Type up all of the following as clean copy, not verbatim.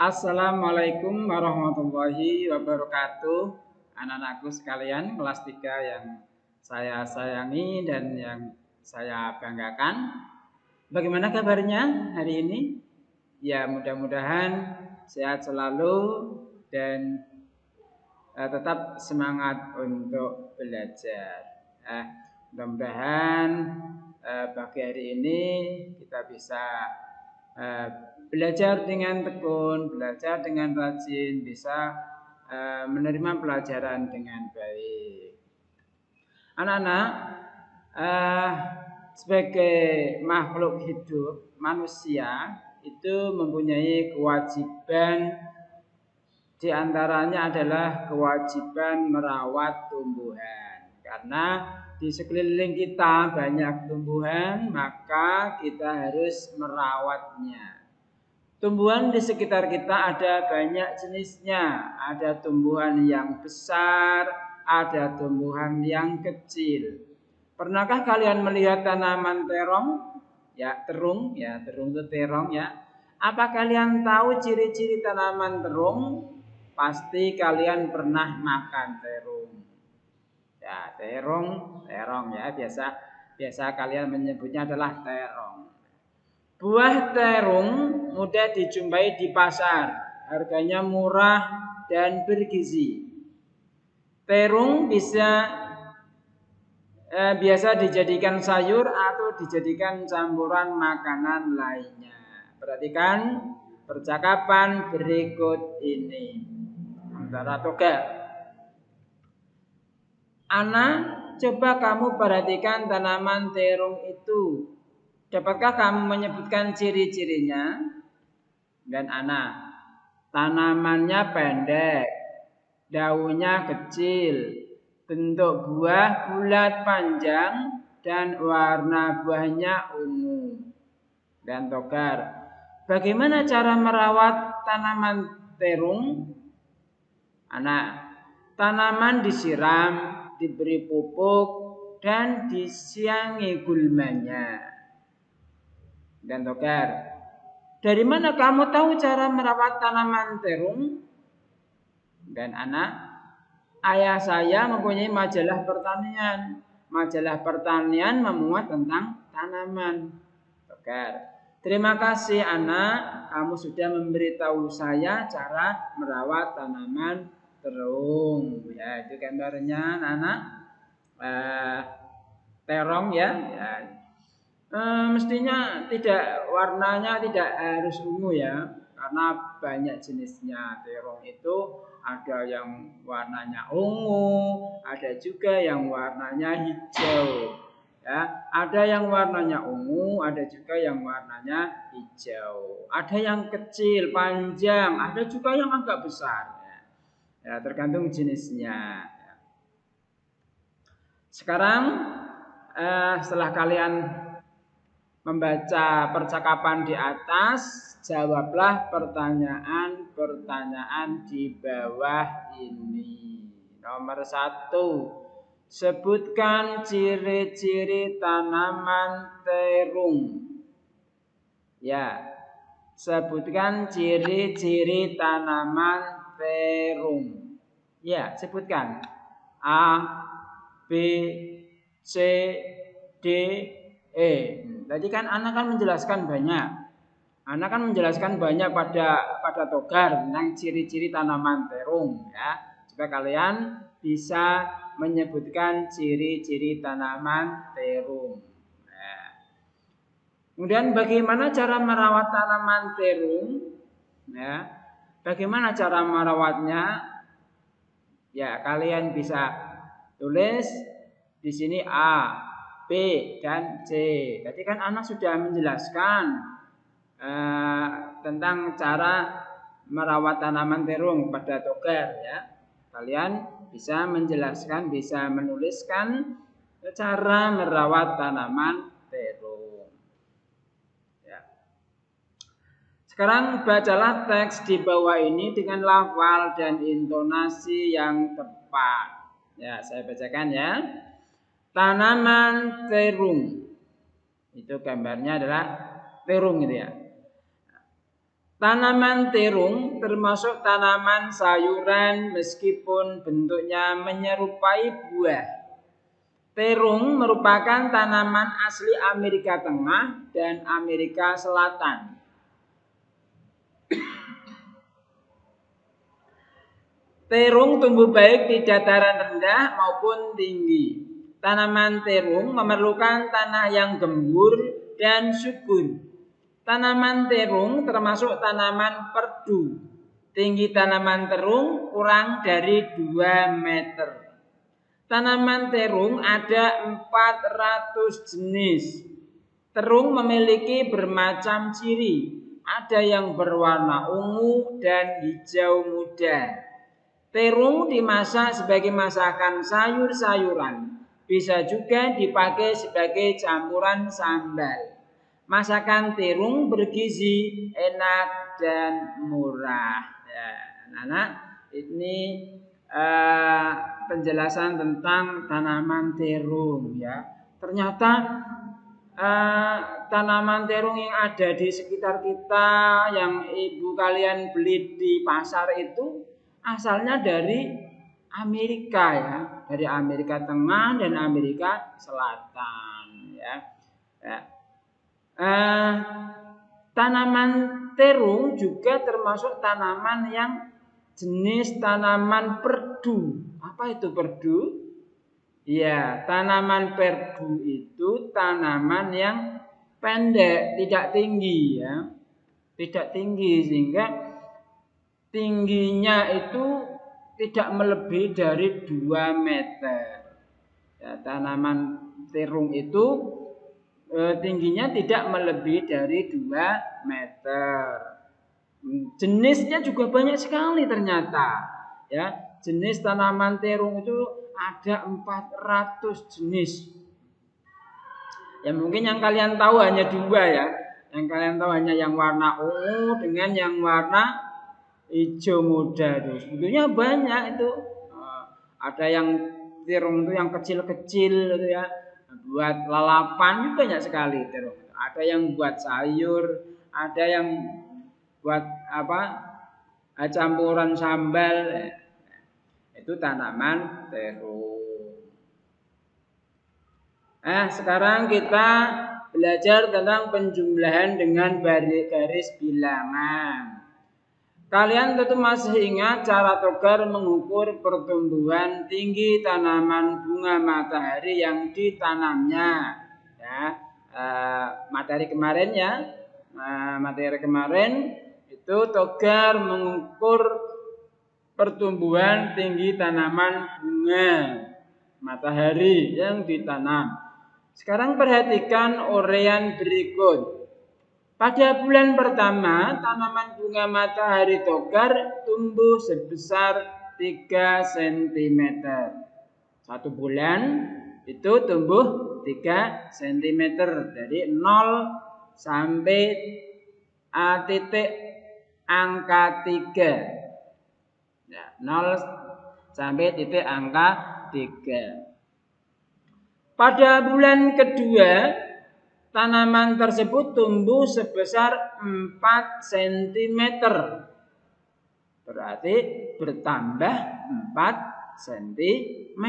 Assalamualaikum warahmatullahi wabarakatuh. Anak-anakku sekalian kelas 3 yang saya sayangi dan yang saya banggakan. Bagaimana kabarnya hari ini? Ya, mudah-mudahan sehat selalu dan tetap semangat untuk belajar. Mudah-mudahan pagi hari ini kita bisa belajar dengan tekun, belajar dengan rajin, bisa menerima pelajaran dengan baik. Anak-anak, sebagai makhluk hidup, manusia itu mempunyai kewajiban, di antaranya adalah kewajiban merawat tumbuhan. Karena di sekeliling kita banyak tumbuhan, maka kita harus merawatnya. Tumbuhan di sekitar kita ada banyak jenisnya. Ada tumbuhan yang besar, ada tumbuhan yang kecil. Pernahkah kalian melihat tanaman terong? Ya, terung itu terong ya. Apa kalian tahu ciri-ciri tanaman terung? Pasti kalian pernah makan terung. Ya, terong ya, biasa kalian menyebutnya adalah terong. Buah terung mudah dijumpai di pasar, harganya murah dan bergizi. Terung biasa dijadikan sayur atau dijadikan campuran makanan lainnya. Perhatikan percakapan berikut ini antara toga. Ana, coba kamu perhatikan tanaman terung itu. Dapatkah kamu menyebutkan ciri-cirinya? Dan Ana, tanamannya pendek, daunnya kecil, bentuk buah bulat panjang, dan warna buahnya ungu. Dan Togar, bagaimana cara merawat tanaman terung? Ana, tanaman disiram, diberi pupuk, dan disiangi gulmanya. Dan Togar, dari mana kamu tahu cara merawat tanaman terung? Dan anak, ayah saya mempunyai majalah pertanian. Majalah pertanian memuat tentang tanaman. Togar, terima kasih anak, kamu sudah memberitahu saya cara merawat tanaman terung. Ya, itu gambarnya anak. Terong ya. Mestinya warnanya tidak harus ungu ya, karena banyak jenisnya. Terong itu ada yang warnanya ungu, ada juga yang warnanya hijau. Ya, ada yang warnanya ungu, ada juga yang warnanya hijau. Ada yang kecil, panjang, ada juga yang agak besar. Ya, tergantung jenisnya. Sekarang setelah kalian membaca percakapan di atas, jawablah pertanyaan-pertanyaan di bawah ini. Nomor 1, sebutkan ciri-ciri tanaman terung. Ya, sebutkan ciri-ciri tanaman terung. Ya, sebutkan. A, B, C, D, E. Tadi kan Ana kan menjelaskan banyak. Ana kan menjelaskan banyak pada Togar tentang ciri-ciri tanaman terung ya. Supaya kalian bisa menyebutkan ciri-ciri tanaman terung. Nah. Kemudian bagaimana cara merawat tanaman terung? Ya. Bagaimana cara merawatnya? Ya, kalian bisa tulis di sini A, B, dan C. Tadi kan Ana sudah menjelaskan tentang cara merawat tanaman terung pada Togar ya. Kalian bisa menjelaskan, bisa menuliskan cara merawat tanaman terung. Ya. Sekarang bacalah teks di bawah ini dengan lafal dan intonasi yang tepat. Ya, saya bacakan ya. Tanaman terung. Itu gambarnya adalah terung gitu ya. Tanaman terung termasuk tanaman sayuran meskipun bentuknya menyerupai buah. Terung merupakan tanaman asli Amerika Tengah dan Amerika Selatan. Terung tumbuh baik di dataran rendah maupun tinggi. Tanaman terung memerlukan tanah yang gembur dan subur. Tanaman terung termasuk tanaman perdu. Tinggi tanaman terung kurang dari 2 meter. Tanaman terung ada 400 jenis. Terung memiliki bermacam ciri. Ada yang berwarna ungu dan hijau muda. Terung dimasak sebagai masakan sayur-sayuran. Bisa juga dipakai sebagai campuran sambal. Masakan terung bergizi, enak dan murah. Ya, anak-anak, ini penjelasan tentang tanaman terung ya. Ternyata tanaman terung yang ada di sekitar kita, yang ibu kalian beli di pasar itu asalnya dari Amerika ya, dari Amerika Tengah dan Amerika Selatan ya. Tanaman terung juga termasuk tanaman yang jenis tanaman perdu. Apa itu perdu? Ya, tanaman perdu itu tanaman yang pendek, tidak tinggi ya. Tidak tinggi sehingga tingginya itu tidak melebihi dari 2 meter. Ya, tanaman terung itu tingginya tidak melebihi dari 2 meter. Jenisnya juga banyak sekali ternyata. Ya, jenis tanaman terung itu ada 400 jenis. Ya mungkin yang kalian tahu hanya 2 ya. Yang kalian tahu hanya yang warna ungu dengan yang warna hijau muda itu. Sebetulnya banyak itu. Ada yang terung itu yang kecil-kecil gitu ya. Buat lalapan banyak sekali terung. Ada yang buat sayur, ada yang buat campuran sambal. Itu tanaman terung. Sekarang kita belajar tentang penjumlahan dengan garis bilangan. Kalian tentu masih ingat cara Togar mengukur pertumbuhan tinggi tanaman bunga matahari yang ditanamnya. Ya, materi kemarin itu Togar mengukur pertumbuhan tinggi tanaman bunga matahari yang ditanam. Sekarang perhatikan uraian berikut. Pada bulan pertama, tanaman bunga matahari Togar tumbuh sebesar 3 cm. 1 bulan itu tumbuh 3 cm dari 0 sampai titik angka 3. Ya, 0 sampai titik angka 3. Pada bulan kedua, tanaman tersebut tumbuh sebesar 4 cm. Berarti bertambah 4 cm.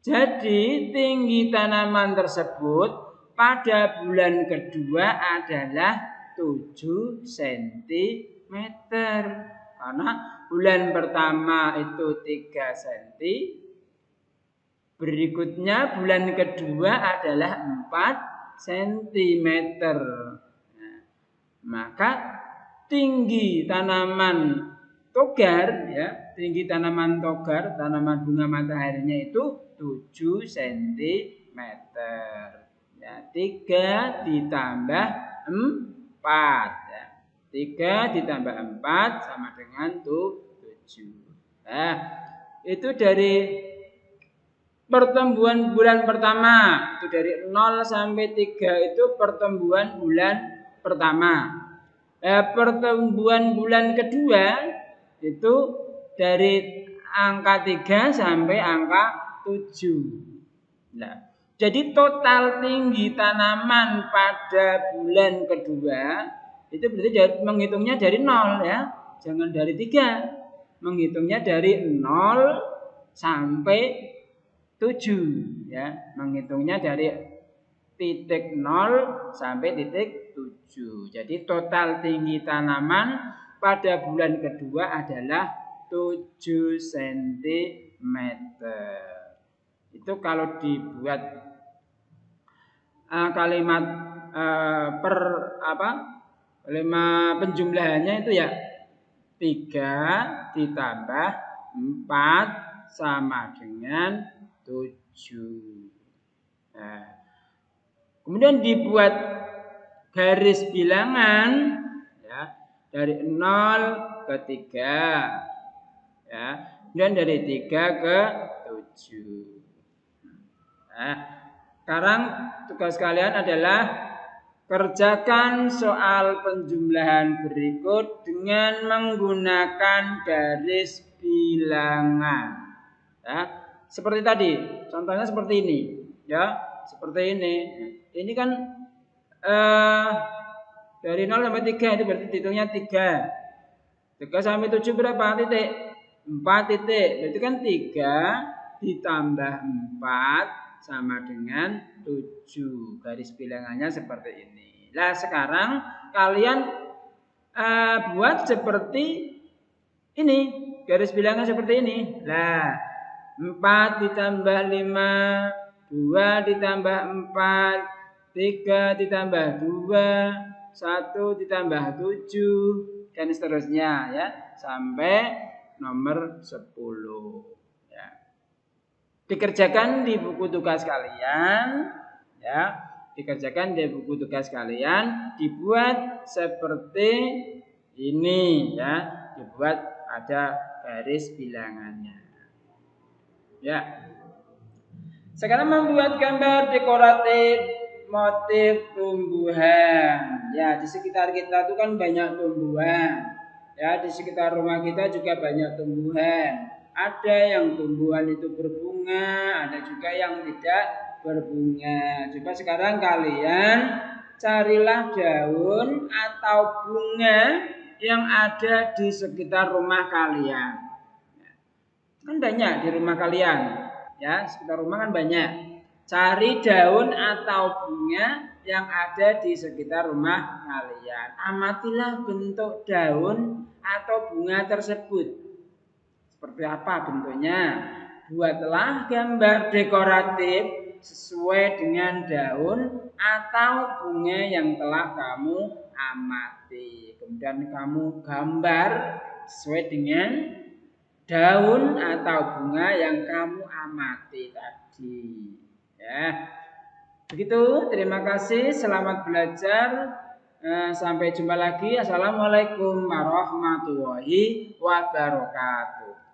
Jadi tinggi tanaman tersebut pada bulan kedua adalah 7 cm. Karena bulan pertama itu 3 cm. Berikutnya bulan kedua adalah 4 cm. Nah, maka tinggi tanaman togar ya, tinggi tanaman togar, tanaman bunga mataharinya itu 7 cm. Ya, 3 ditambah 4 ya. 3 ditambah 4 sama dengan 7. Nah, itu dari pertumbuhan bulan pertama. Itu dari 0 sampai 3 itu pertumbuhan bulan pertama. Pertumbuhan bulan kedua itu dari angka 3 sampai angka 7. Nah, jadi total tinggi tanaman pada bulan kedua itu berarti menghitungnya dari 0 ya. Jangan dari 3. Menghitungnya dari 0 sampai 7 ya. Menghitungnya dari titik 0 sampai titik 7. Jadi total tinggi tanaman pada bulan kedua adalah 7 cm. Itu kalau dibuat kalimat kalimat penjumlahannya itu ya 3 ditambah 4 sama dengan 7. Nah, kemudian dibuat garis bilangan ya, dari 0 ke 3 ya, dan dari 3 ke 7. Nah, sekarang tugas kalian adalah kerjakan soal penjumlahan berikut dengan menggunakan garis bilangan. Ya, seperti tadi, contohnya seperti ini, ya, seperti ini. Ini kan dari 0 sampai 3 itu berarti hitungnya 3. 3 sampai 7 berapa titik? 4 titik. Berarti kan 3 ditambah 4 sama dengan 7. Garis bilangannya seperti ini. Nah, sekarang kalian buat seperti ini. Garis bilangan seperti ini. Nah, 4 ditambah 5, 2 ditambah 4, 3 ditambah 2, 1 ditambah 7, dan seterusnya ya, sampai nomor 10 ya. Dikerjakan di buku tugas kalian ya. Dikerjakan di buku tugas kalian, dibuat seperti ini ya. Dibuat ada garis bilangannya. Ya. Sekarang membuat gambar dekoratif motif tumbuhan. Ya, di sekitar kita itu kan banyak tumbuhan. Ya, di sekitar rumah kita juga banyak tumbuhan. Ada yang tumbuhan itu berbunga, ada juga yang tidak berbunga. Coba sekarang kalian carilah daun atau bunga yang ada di sekitar rumah kalian. Kan banyak di rumah kalian, ya, sekitar rumah kan banyak. Cari daun atau bunga yang ada di sekitar rumah kalian. Amatilah bentuk daun atau bunga tersebut. Seperti apa bentuknya? Buatlah gambar dekoratif sesuai dengan daun atau bunga yang telah kamu amati. Kemudian kamu gambar sesuai dengan daun atau bunga yang kamu amati tadi. Ya. Begitu, terima kasih, selamat belajar. Sampai jumpa lagi. Assalamualaikum warahmatullahi wabarakatuh.